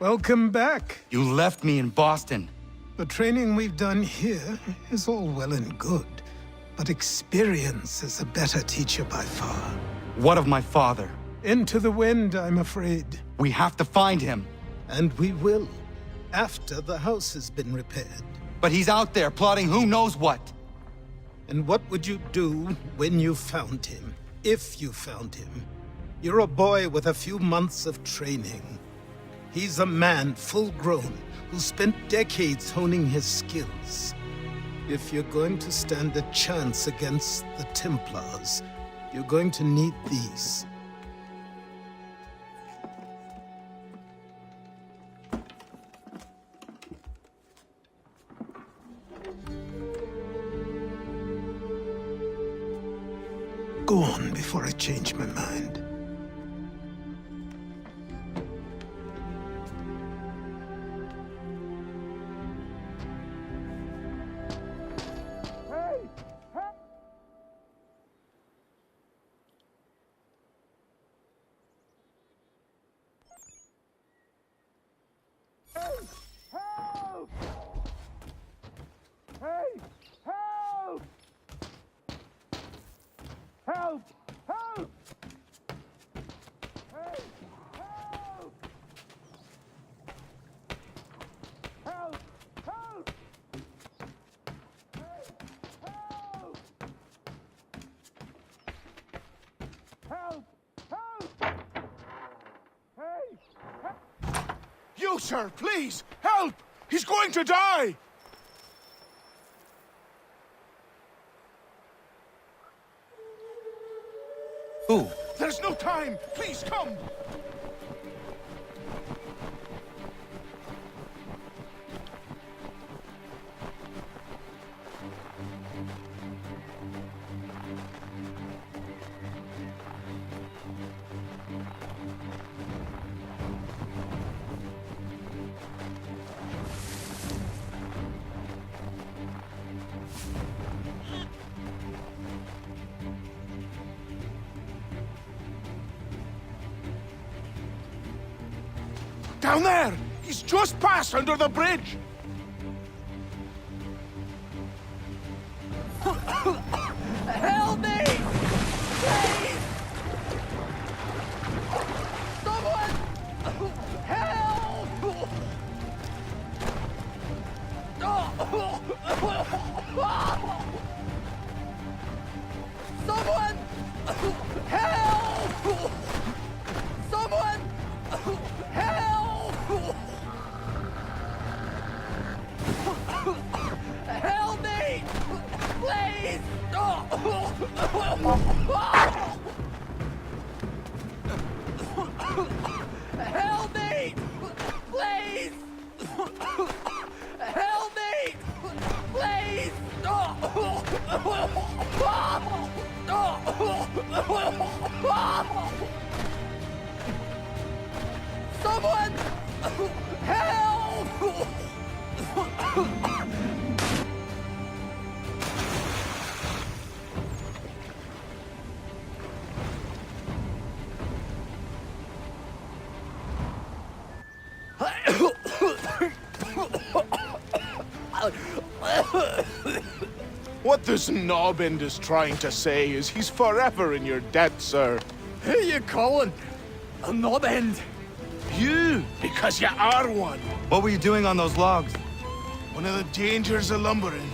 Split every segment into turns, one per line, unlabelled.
Welcome back.
You left me in Boston.
The training we've done here is all well and good, but experience is a better teacher by far.
What of my father?
Into the wind, I'm afraid.
We have to find him.
And we will, after the house has been repaired.
But he's out there plotting who knows what.
And what would you do when you found him? If you found him? You're a boy with a few months of training. He's a man, full-grown, who spent decades honing his skills. If you're going to stand a chance against the Templars, you're going to need these. Go on before I change my mind.
You, sir, please, help! He's going to die!
Who?
There's no time! Please, come! Down there! He's just passed under the bridge!
Help me! Please! Someone! Help! Someone! Help! Someone! Help! Help me! Please! Help me! Please! Help me! Please! Someone! Help!
What this knobend is trying to say is he's forever in your debt, sir.
Who you calling? A knob end?
You, because you are one.
What were you doing on those logs?
One of the dangers of lumbering.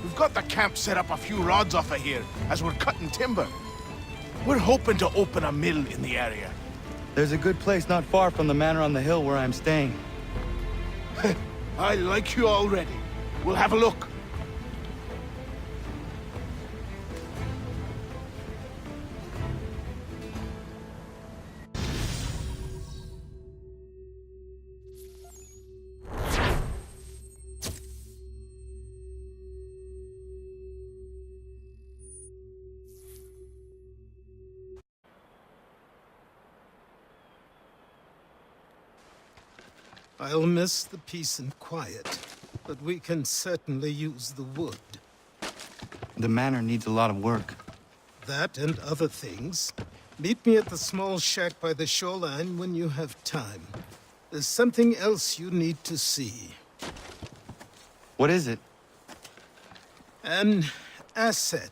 We've got the camp set up a few rods off of here as we're cutting timber. We're hoping to open a mill in the area.
There's a good place not far from the manor on the hill where I'm staying.
I like you already. We'll have a look.
I'll miss the peace and quiet, but we can certainly use the wood.
The manor needs a lot of work.
That and other things. Meet me at the small shack by the shoreline when you have time. There's something else you need to see.
What is it?
An asset.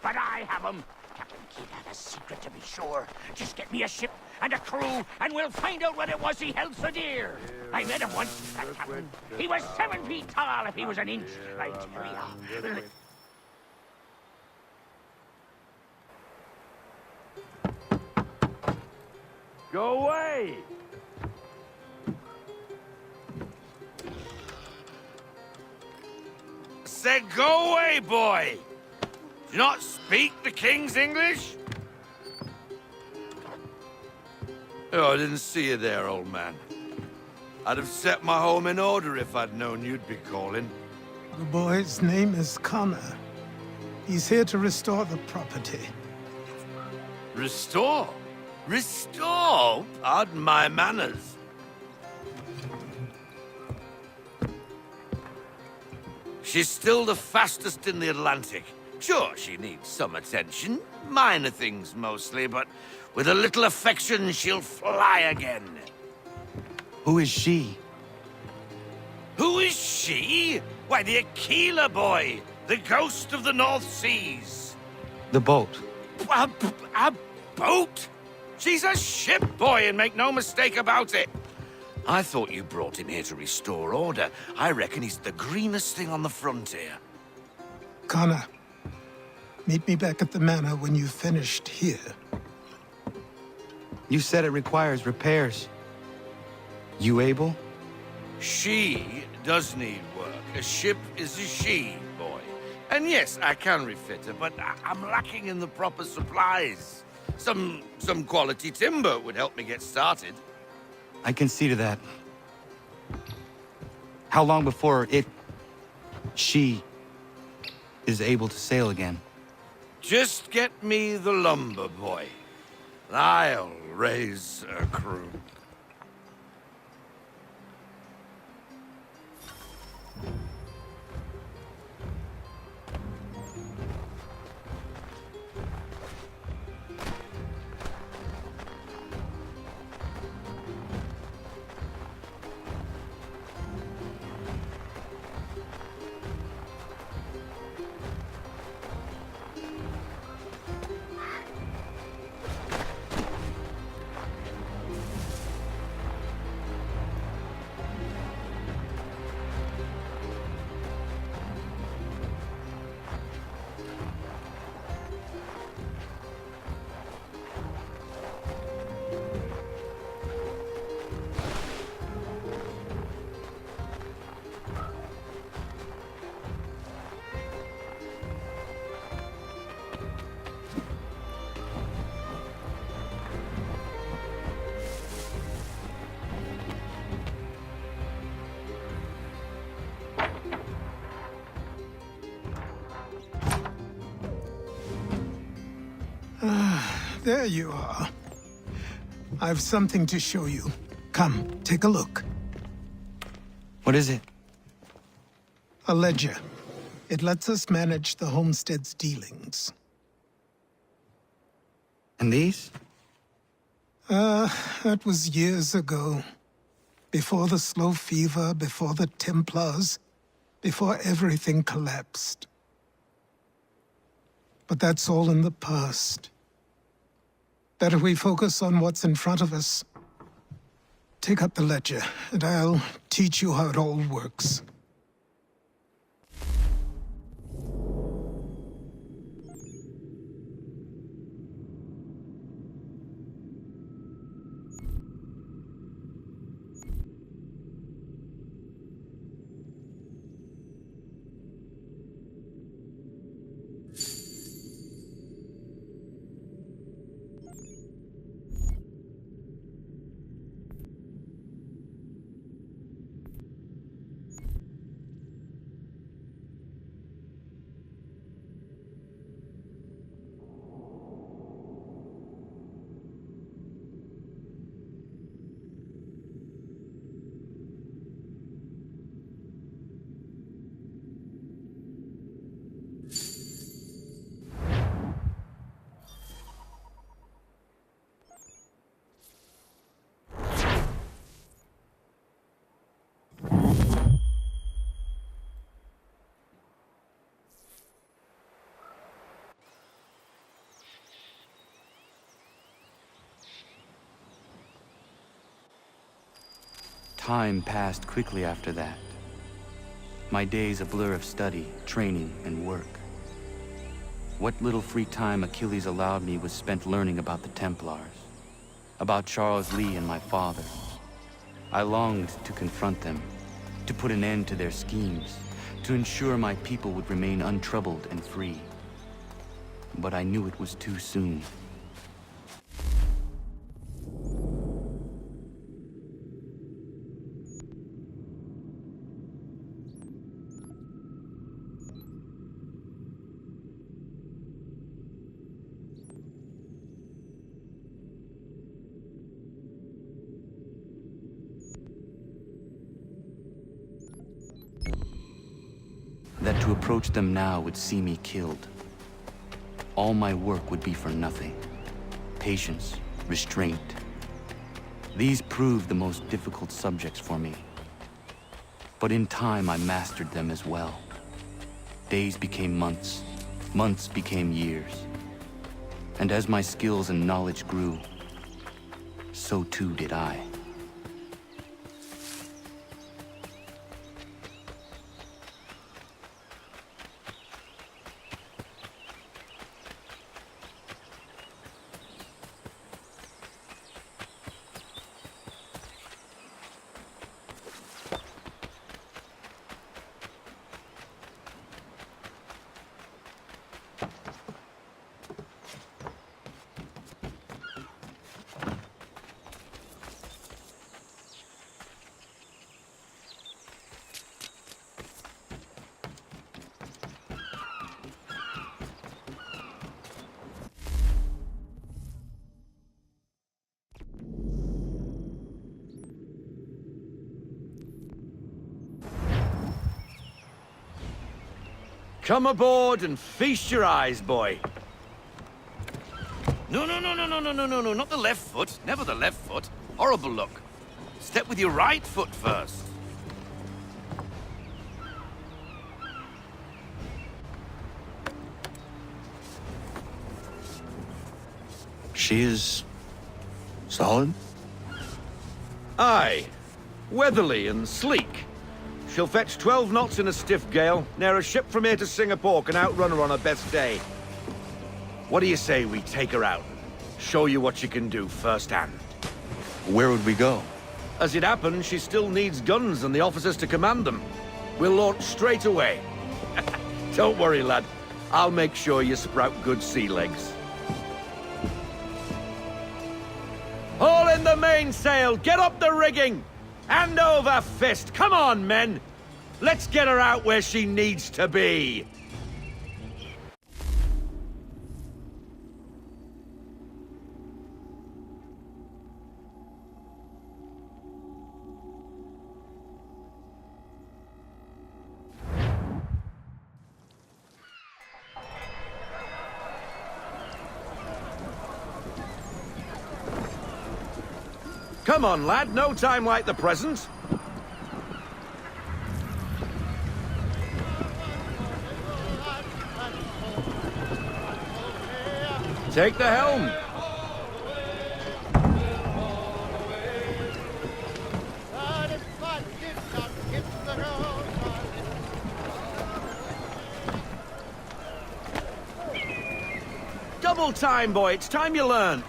But I have them. Captain Kidd had a secret, to be sure. Just get me a ship and a crew, and we'll find out what it was he held so dear. I met him once, that captain. He was 7 feet tall if he was an inch, I tell ya.
Go away!
Said go away, boy! Do you not speak the King's English? Oh, I didn't see you there, old man. I'd have set my home in order if I'd known you'd be calling.
The boy's name is Connor. He's here to restore the property.
Restore? Restore? Pardon my manners. She's still the fastest in the Atlantic. Sure, she needs some attention. Minor things mostly, but with a little affection, she'll fly again.
Who is she?
Who is she? Why, the Aquila boy, the ghost of the North Seas.
The boat.
A boat? She's a ship, boy, and make no mistake about it. I thought you brought him here to restore order. I reckon he's the greenest thing on the frontier.
Connor, meet me back at the manor when you've finished here.
You said it requires repairs. You able?
She does need work. A ship is a she, boy. And yes, I can refit her, but I'm lacking in the proper supplies. Some quality timber would help me get started.
I can see to that. How long before she is able to sail again?
Just get me the lumber, boy. I'll raise a crew.
There you are. I've something to show you. Come, take a look.
What is it?
A ledger. It lets us manage the homestead's dealings.
And these?
That was years ago. Before the slow fever, before the Templars, before everything collapsed. But that's all in the past. Better we focus on what's in front of us. Take up the ledger, and I'll teach you how it all works.
Time passed quickly after that. My days a blur of study, training, and work. What little free time Achilles allowed me was spent learning about the Templars, about Charles Lee and my father. I longed to confront them, to put an end to their schemes, to ensure my people would remain untroubled and free. But I knew it was too soon. That to approach them now would see me killed. All my work would be for nothing. Patience, restraint. These proved the most difficult subjects for me. But in time, I mastered them as well. Days became months, months became years. And as my skills and knowledge grew, so too did I.
Come aboard and feast your eyes, boy. No, not the left foot. Never the left foot. Horrible look. Step with your right foot first.
She is solid?
Aye. Weatherly and sleek. She'll fetch 12 knots in a stiff gale. Ne'er a ship from here to Singapore can outrun her on her best day. What do you say we take her out? Show you what she can do firsthand.
Where would we go?
As it happens, she still needs guns and the officers to command them. We'll launch straight away. Don't worry, lad. I'll make sure you sprout good sea legs. Haul in the mainsail! Get up the rigging! Hand over fist! Come on, men! Let's get her out where she needs to be! Come on, lad. No time like the present. Take the helm. Double time, boy. It's time you learned.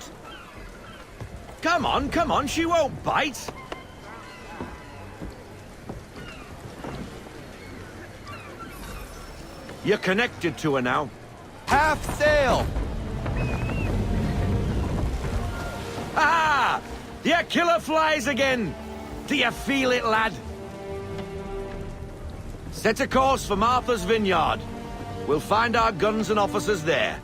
Come on, she won't bite. You're connected to her now.
Half sail!
Ah! Your killer flies again! Do you feel it, lad? Set a course for Martha's Vineyard. We'll find our guns and officers there.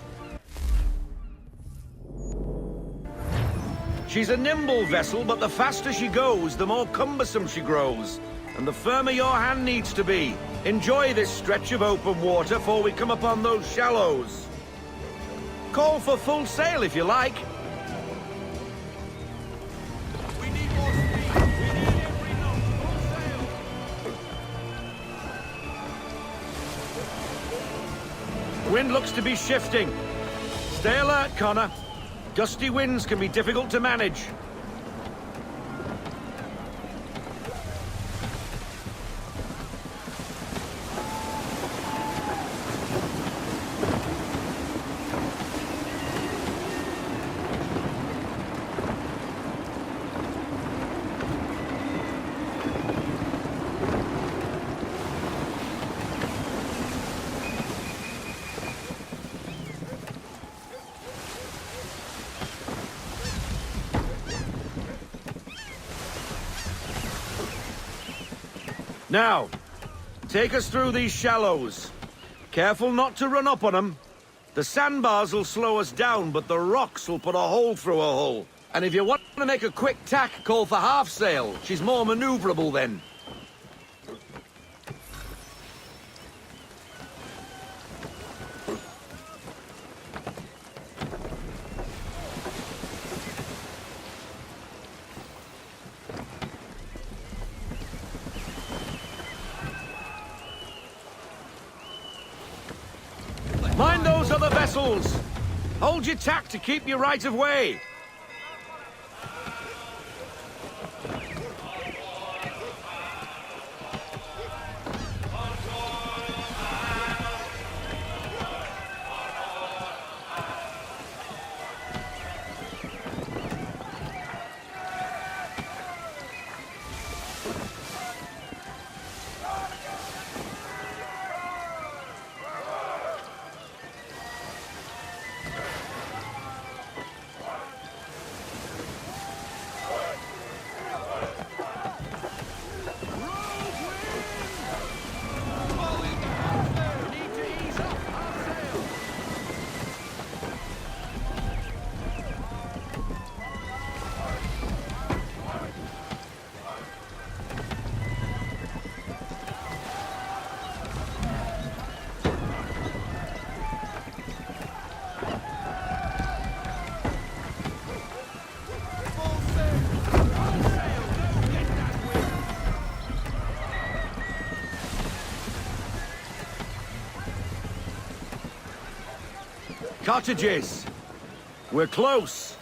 She's a nimble vessel, but the faster she goes, the more cumbersome she grows. And the firmer your hand needs to be. Enjoy this stretch of open water before we come upon those shallows. Call for full sail if you like. We need more speed. We need every knot. Full sail. The wind looks to be shifting. Stay alert, Connor. Gusty winds can be difficult to manage. Now, take us through these shallows. Careful not to run up on them. The sandbars will slow us down, but the rocks will put a hole through a hull. And if you want to make a quick tack, call for half sail. She's more maneuverable then. Mind those other vessels! Hold your tack to keep your right of way! Cottages. We're close.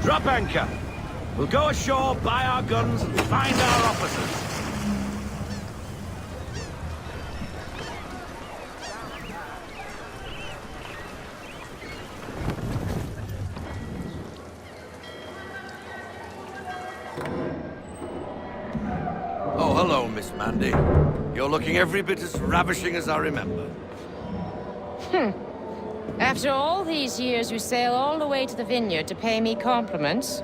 Drop anchor. We'll go ashore, buy our guns, and find our officers.
Oh, hello, Miss Mandy. You're looking every bit as ravishing as I remember.
After all these years, you sail all the way to the vineyard to pay me compliments?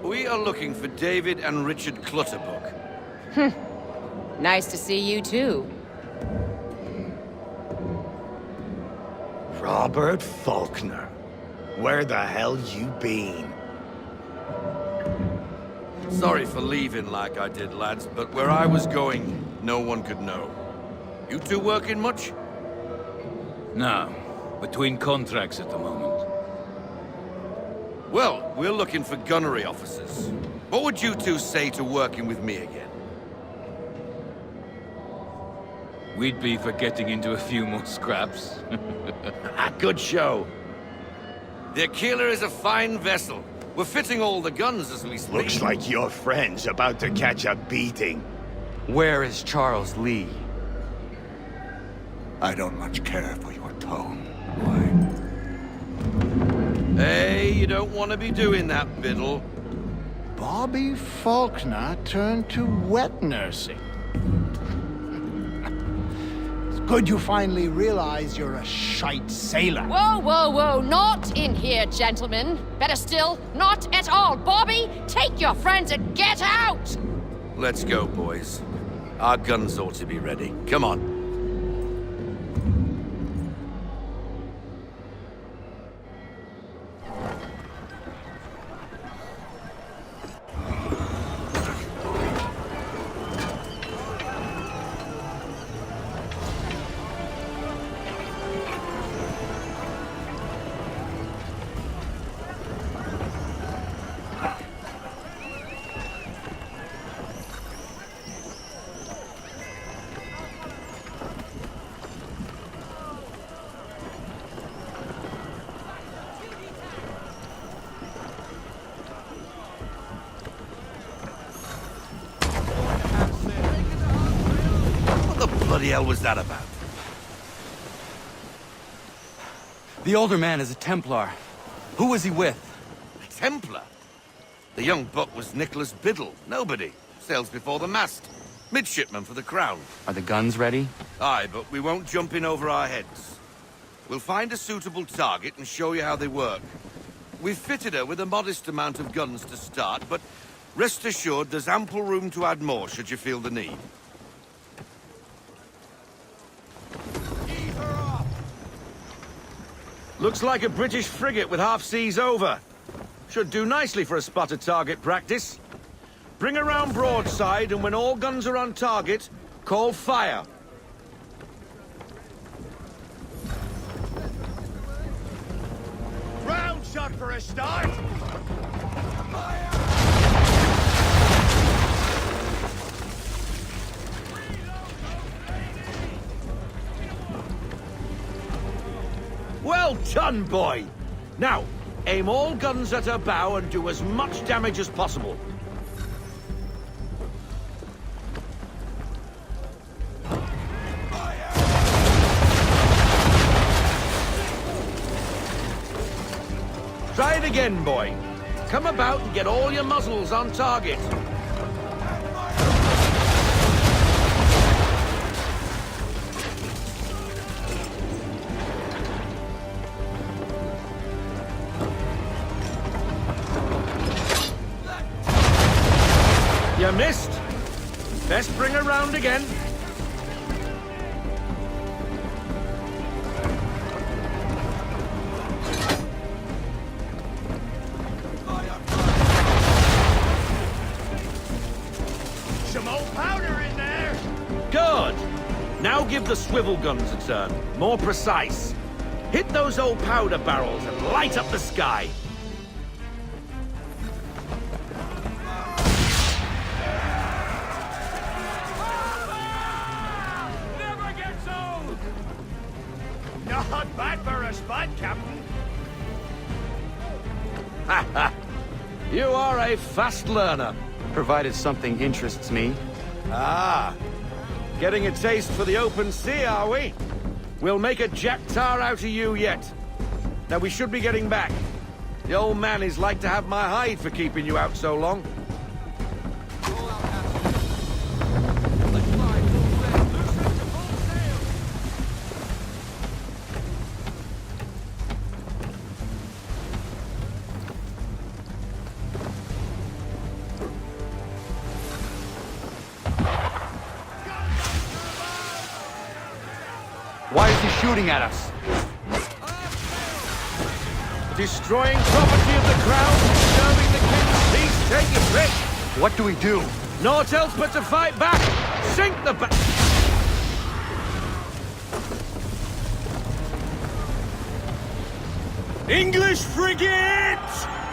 We are looking for David and Richard Clutterbuck.
Nice to see you, too.
Robert Faulkner. Where the hell you been?
Sorry for leaving like I did, lads, but where I was going, no one could know. You two working much?
No. Between contracts at the moment.
Well, we're looking for gunnery officers. What would you two say to working with me again?
We'd be for getting into a few more scraps.
Good show.
The Aquila is a fine vessel. We're fitting all the guns as we speak.
Looks like your friend's about to catch a beating.
Where is Charles Lee?
I don't much care for your tone.
Hey, you don't want to be doing that, Biddle.
Bobby Faulkner turned to wet nursing. It's good you finally realize you're a shite sailor.
Whoa, whoa, whoa, not in here, gentlemen. Better still, not at all. Bobby, take your friends and get out!
Let's go, boys. Our guns ought to be ready. Come on. What the hell was that about?
The older man is a Templar. Who was he with?
A Templar? The young buck was Nicholas Biddle. Nobody. Sails before the mast. Midshipman for the Crown.
Are the guns ready?
Aye, but we won't jump in over our heads. We'll find a suitable target and show you how they work. We've fitted her with a modest amount of guns to start, but rest assured there's ample room to add more should you feel the need.
Looks like a British frigate with half seas over. Should do nicely for a spotted target practice. Bring around broadside, and when all guns are on target, call fire.
Round shot for a start.
Well done, boy! Now, aim all guns at her bow and do as much damage as possible. Try it again, boy. Come about and get all your muzzles on target. You missed. Best bring her round again. the swivel guns a turn. More precise. Hit those old powder barrels and light up the sky.
Never gets old! Not bad for a spud, Captain.
You are a fast learner.
Provided something interests me.
Ah. Getting a taste for the open sea, are we? We'll make a jack tar out of you yet. Now we should be getting back. The old man is like to have my hide for keeping you out so long.
Why is he shooting at us?
Destroying property of the crown, disturbing the king's peace, take your pick!
What do we do?
Naught else but to fight back! Sink the English frigate!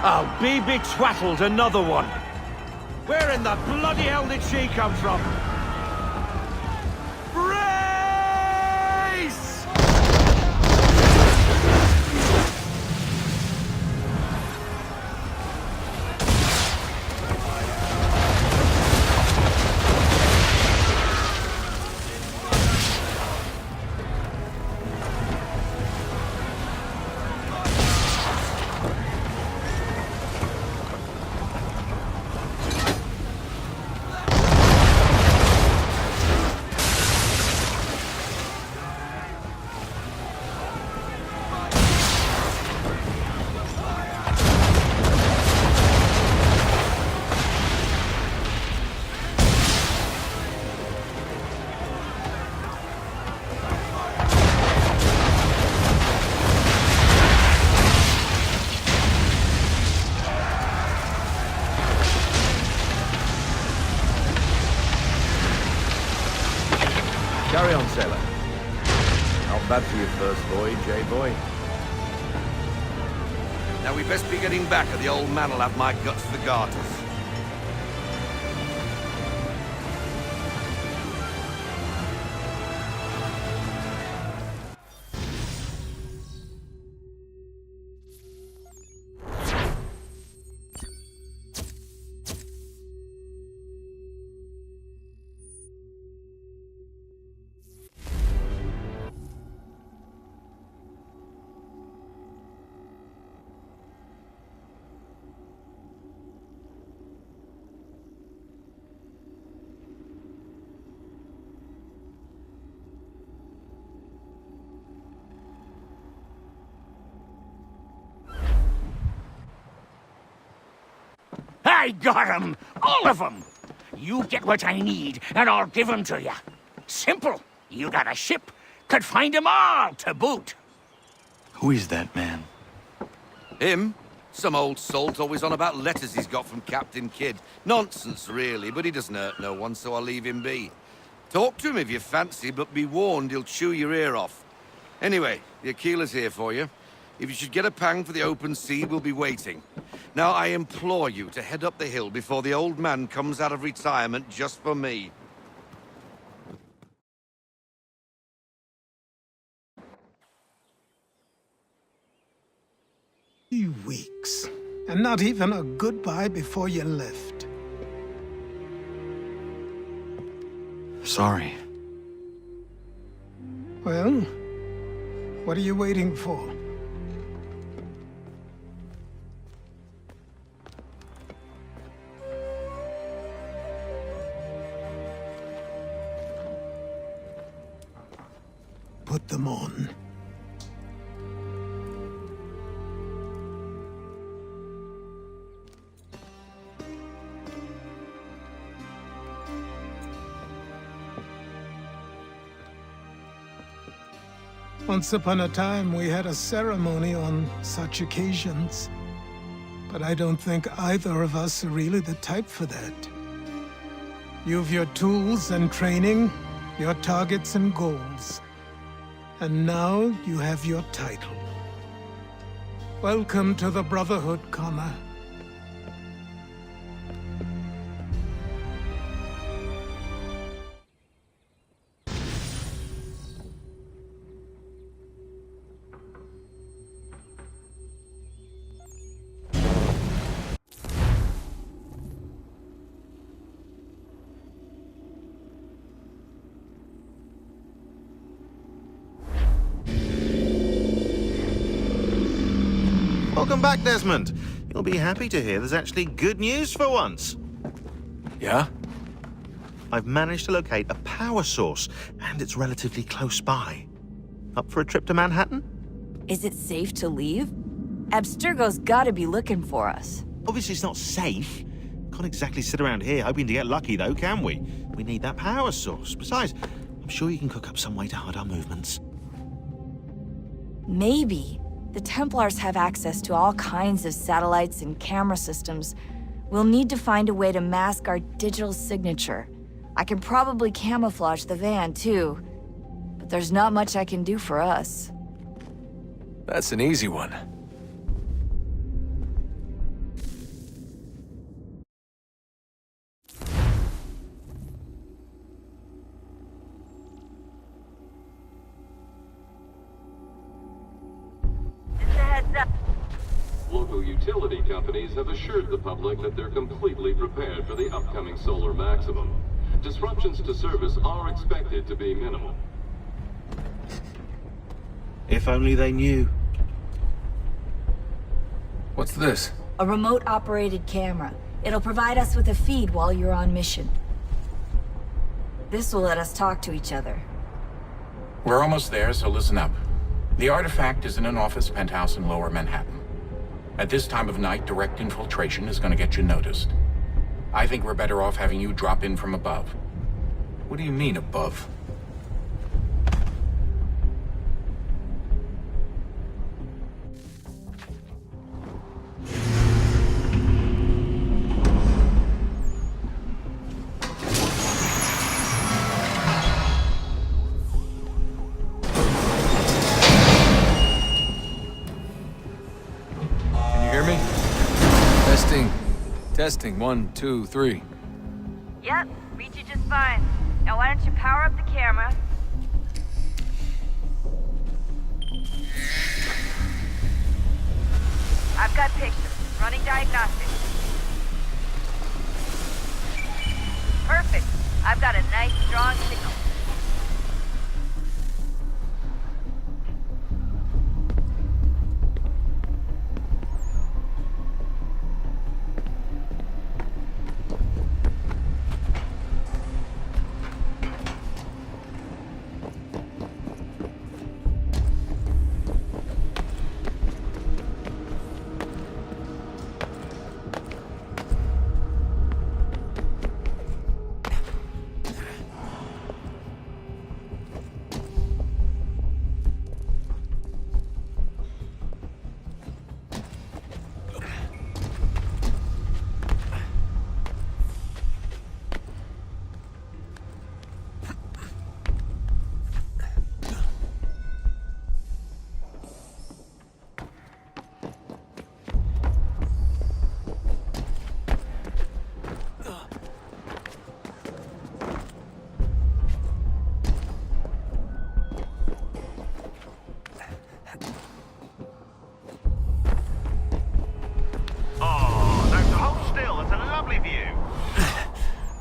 I'll be betwattled, another one. Where in the bloody hell did she come from? Carry on, sailor. Not bad for your first voyage, eh, boy?
Now we best be getting back, or the old man'll have my guts for garters.
I got 'em! All of 'em! You get what I need, and I'll give 'em to you. Simple. You got a ship, could find 'em all to boot.
Who is that man?
Him? Some old salt always on about letters he's got from Captain Kidd. Nonsense, really, but he doesn't hurt no one, so I'll leave him be. Talk to him if you fancy, but be warned he'll chew your ear off. Anyway, the Aquila's here for you. If you should get a pang for the open sea, we'll be waiting. Now, I implore you to head up the hill before the old man comes out of retirement just for me.
3 weeks, and not even a goodbye before you left.
Sorry.
Well, what are you waiting for? Put them on. Once upon a time, we had a ceremony on such occasions. But I don't think either of us are really the type for that. You've your tools and training. your targets and goals. And now you have your title. Welcome to the Brotherhood, Connor.
Welcome back, Desmond. You'll be happy to hear there's actually good news for once.
Yeah?
I've managed to locate a power source, and it's relatively close by. Up for a trip to Manhattan?
Is it safe to leave? Abstergo's gotta be looking for us.
Obviously it's not safe. Can't exactly sit around here hoping to get lucky, though, can we? We need that power source. Besides, I'm sure you can cook up some way to hide our movements.
Maybe. The Templars have access to all kinds of satellites and camera systems. We'll need to find a way to mask our digital signature. I can probably camouflage the van, too. But there's not much I can do for us.
That's an easy one.
Local utility companies have assured the public that they're completely prepared for the upcoming solar maximum. Disruptions to service are expected to be minimal.
If only they knew.
What's this?
A remote-operated camera. It'll provide us with a feed while you're on mission. This will let us talk to each other.
We're almost there, so listen up. The artifact is in an office penthouse in Lower Manhattan. At this time of night, direct infiltration is going to get you noticed. I think we're better off having you drop in from above.
What do you mean, above? Testing, 1, 2, 3.
Yep, read you just fine. Now why don't you power up the camera? I've got pictures. Running diagnostics. Perfect. I've got a nice, strong signal.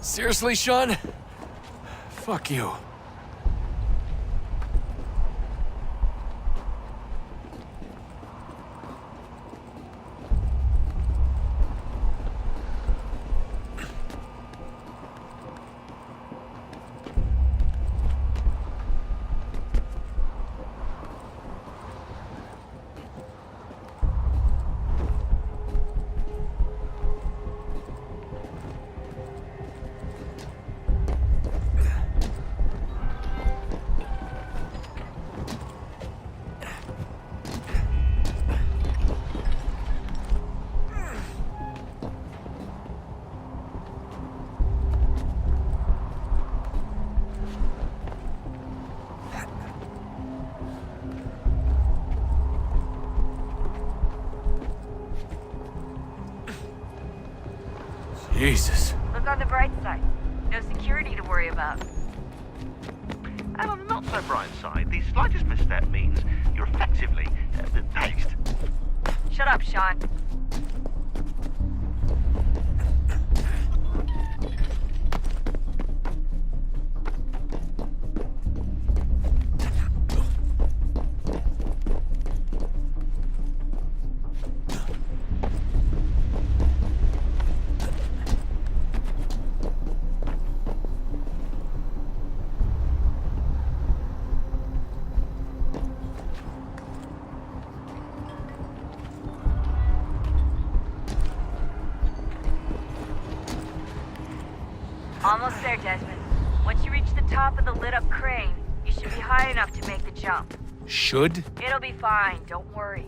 Seriously, Sean? Fuck you. Jesus.
Look on the bright side. No security to worry about.
And on the not so bright side, the slightest misstep means you're effectively paced.
Shut up, Sean. Almost there, Desmond. Once you reach the top of the lit-up crane, you should be high enough to make the jump.
Should?
It'll be fine, don't worry.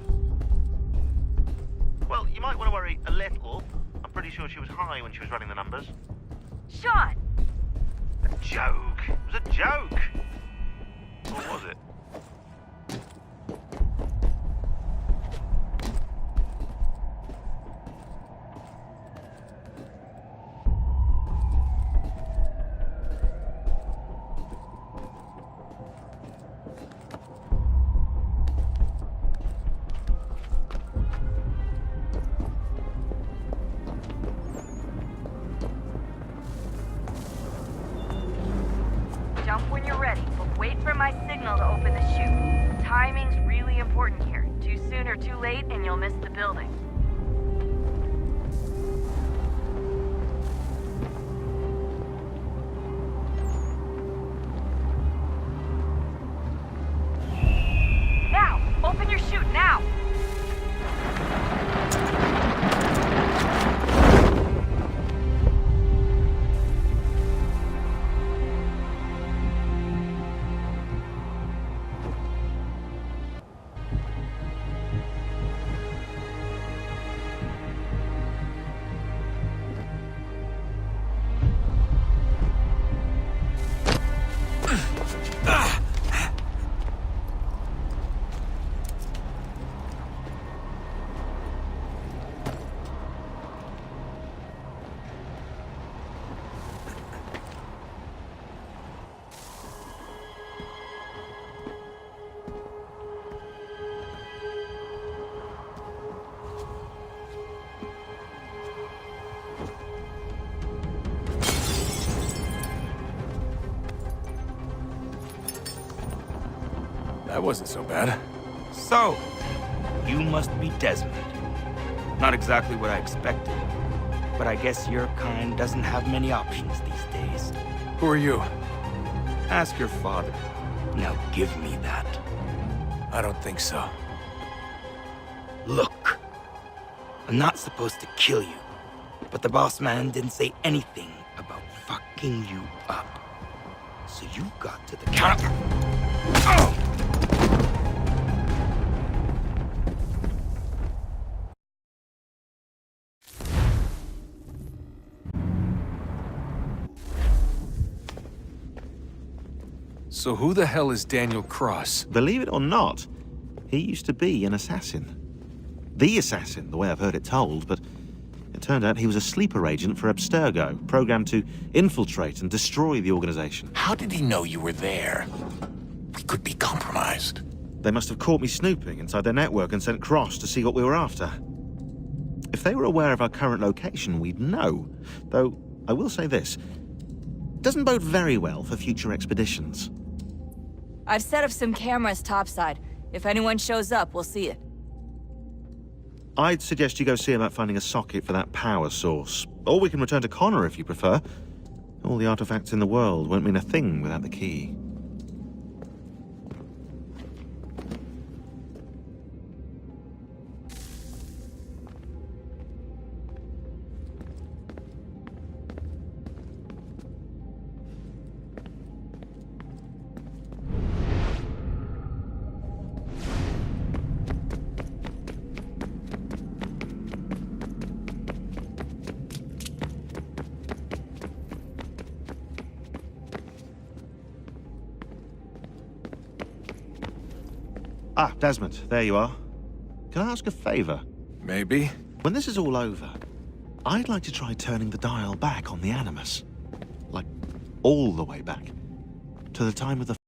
Well, you might want to worry a little. I'm pretty sure she was high when she was running the numbers.
Sean!
A joke. It was a joke. Or was it?
Jump when you're ready, but wait for my signal to open the chute. Timing's really important here. Too soon or too late, and you'll miss the building. Now! Open your chute, now!
That wasn't so bad.
So, you must be Desmond. Not exactly what I expected, but I guess your kind doesn't have many options these days.
Who are you?
Ask your father. Now give me that.
I don't think so.
Look, I'm not supposed to kill you, but the boss man didn't say anything about fucking you up. So you got to the counter. Oh!
So who the hell is Daniel Cross?
Believe it or not, he used to be an assassin. The assassin, the way I've heard it told, but it turned out he was a sleeper agent for Abstergo, programmed to infiltrate and destroy the organization.
How did he know you were there? We could be compromised.
They must have caught me snooping inside their network and sent Cross to see what we were after. If they were aware of our current location, we'd know. Though, I will say this, doesn't bode very well for future expeditions.
I've set up some cameras topside. If anyone shows up, we'll see it.
I'd suggest you go see about finding a socket for that power source. Or we can return to Connor if you prefer. All the artifacts in the world won't mean a thing without the key. Ah, Desmond, there you are. Can I ask a favor?
Maybe.
When this is all over, I'd like to try turning the dial back on the Animus. Like, all the way back. To the time of the